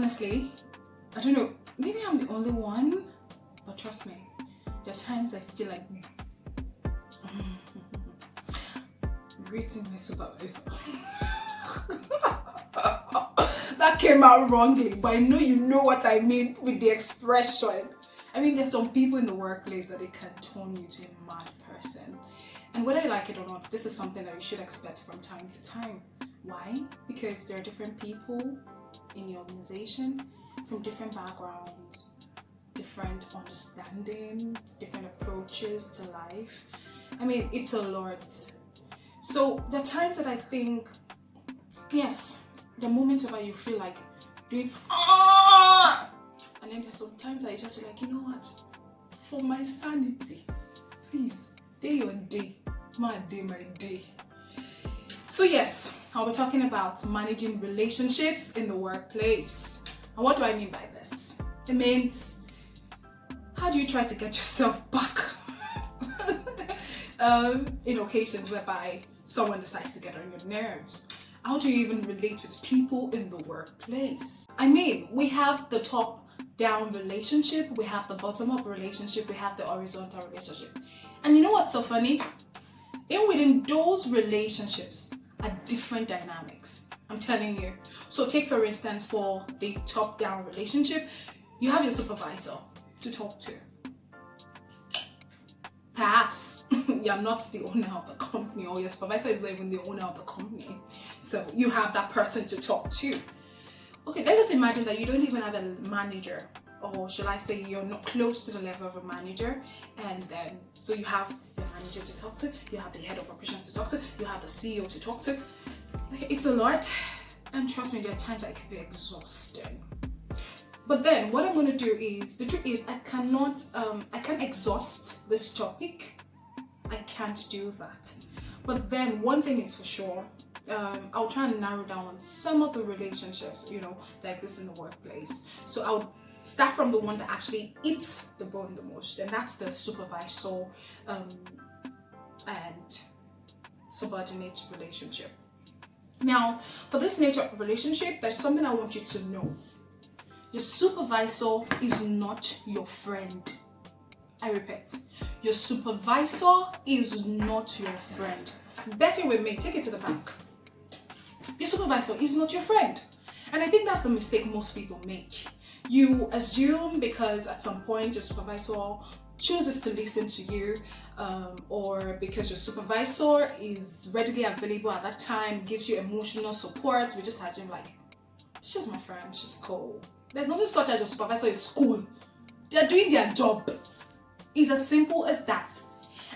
honestly, I don't know, maybe I'm the only one, but trust me, there are times I feel like greeting my supervisor. That came out wrongly, but I know you know what I mean with the expression. I mean, there's some people in the workplace that they can turn you to a mad person. And whether you like it or not, this is something that you should expect from time to time. Why? Because there are different people in your organization from different backgrounds, different understanding, different approaches to life. I mean, it's a lot. So there are times that I think, yes, the moments where you feel like doing and then there's sometimes I just feel like, you know what, for my sanity, please, day your day, my day. So yes, I'll be talking about managing relationships in the workplace. And what do I mean by this? It means, how do you try to get yourself back in occasions whereby someone decides to get on your nerves? How do you even relate with people in the workplace? I mean, we have the top-down relationship, we have the bottom-up relationship, we have the horizontal relationship. And you know what's so funny? Even within those relationships are different dynamics. I'm telling you. So take for instance, for the top-down relationship, you have your supervisor to talk to. Perhaps you're not the owner of the company, or your supervisor is not even the owner of the company. So you have that person to talk to. Okay, let's just imagine that you don't even have a manager, or shall I say you're not close to the level of a manager, and then so you have your manager to talk to, you have the head of operations to talk to, you have the CEO to talk to. It's a lot, and trust me, there are times that it can be exhausting. But then what I'm going to do is, the truth is I can't exhaust this topic. I can't do that. But then one thing is for sure, I'll try and narrow down on some of the relationships, that exist in the workplace. So I'll start from the one that actually eats the bone the most, and that's the supervisor and subordinate relationship. Now, for this nature of relationship, there's something I want you to know. Your supervisor is not your friend. I repeat, your supervisor is not your friend. Bet it with me, take it to the bank. Your supervisor is not your friend. And I think that's the mistake most people make. You assume because at some point your supervisor chooses to listen to you, or because your supervisor is readily available at that time, gives you emotional support, we just assume like, she's my friend, she's cool. There's nothing such as your supervisor is cool. They're doing their job. It's as simple as that.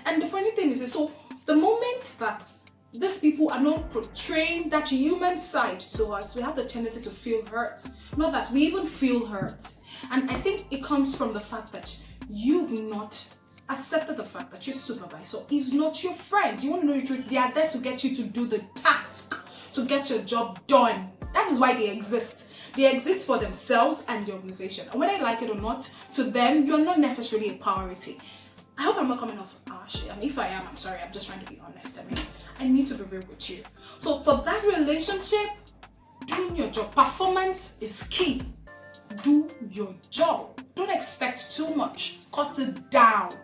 And the funny thing is, so the moment that these people are not portraying that human side to us, we have the tendency to feel hurt. Not that we even feel hurt. And I think it comes from the fact that you've not accepted the fact that your supervisor is not your friend. You want to know the truth? They are there to get you to do the task, to get your job done. That is why they exist. They exist for themselves and the organization. And whether you like it or not, to them, you're not necessarily a priority. I hope I'm not coming off harsh. And if I am, I'm sorry. I'm just trying to be honest. I need to be real with you. So for that relationship, doing your job, performance is key. Do your job. Don't expect too much. Cut it down.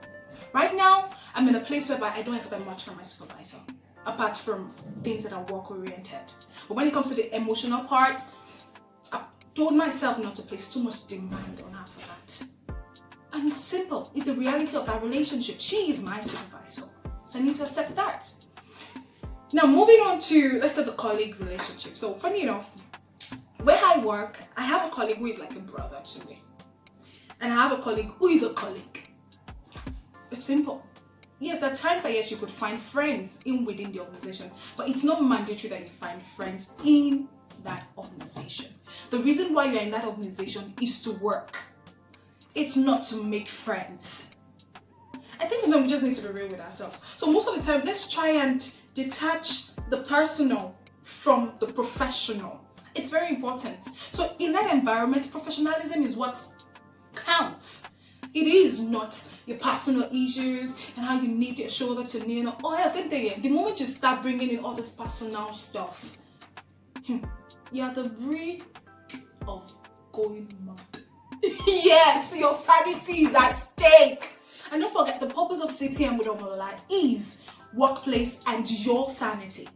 Right now, I'm in a place whereby I don't expect much from my supervisor, apart from things that are work-oriented. But when it comes to the emotional part, I told myself not to place too much demand on her for that. And it's simple. It's the reality of that relationship. She is my supervisor. So I need to accept that. Now, moving on to, let's say, the colleague relationship. So funny enough, where I work, I have a colleague who is like a brother to me. And I have a colleague who is a colleague. It's simple. Yes, there are times that yes, you could find friends within the organization, but it's not mandatory that you find friends in that organization. The reason why you're in that organization is to work. It's not to make friends. I think sometimes we just need to be real with ourselves. So most of the time, let's try and detach the personal from the professional. It's very important. So in that environment, professionalism is what counts. It is not your personal issues and how you need your shoulder to kneel. Oh, yeah, same thing again. The moment you start bringing in all this personal stuff, you're the breed of going mad. Yes, your sanity is at stake. And don't forget, the purpose of CTM with Omolola is workplace and your sanity.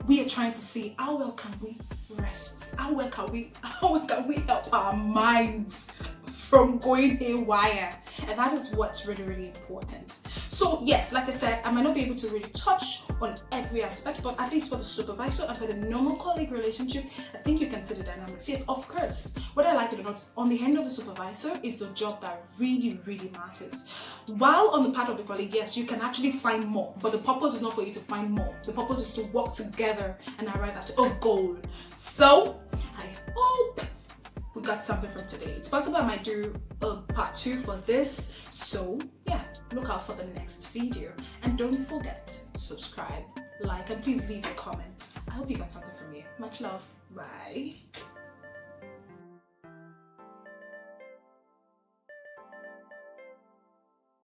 We are trying to see how well can we rest, how well can we help our minds from going haywire, and that is what's really, really important. So yes, like I said, I might not be able to really touch on every aspect, but at least for the supervisor and for the normal colleague relationship, I think you can see the dynamics. Yes, of course, whether I like it or not, on the hand of the supervisor is the job that really, really matters. While on the part of the colleague, yes, you can actually find more, but the purpose is not for you to find more. The purpose is to work together and arrive at a goal. So I hope we got something from today. It's possible I might do a part 2 for this. So yeah, look out for the next video. And don't forget, subscribe, like, and please leave a comment. I hope you got something from here. Much love. Bye.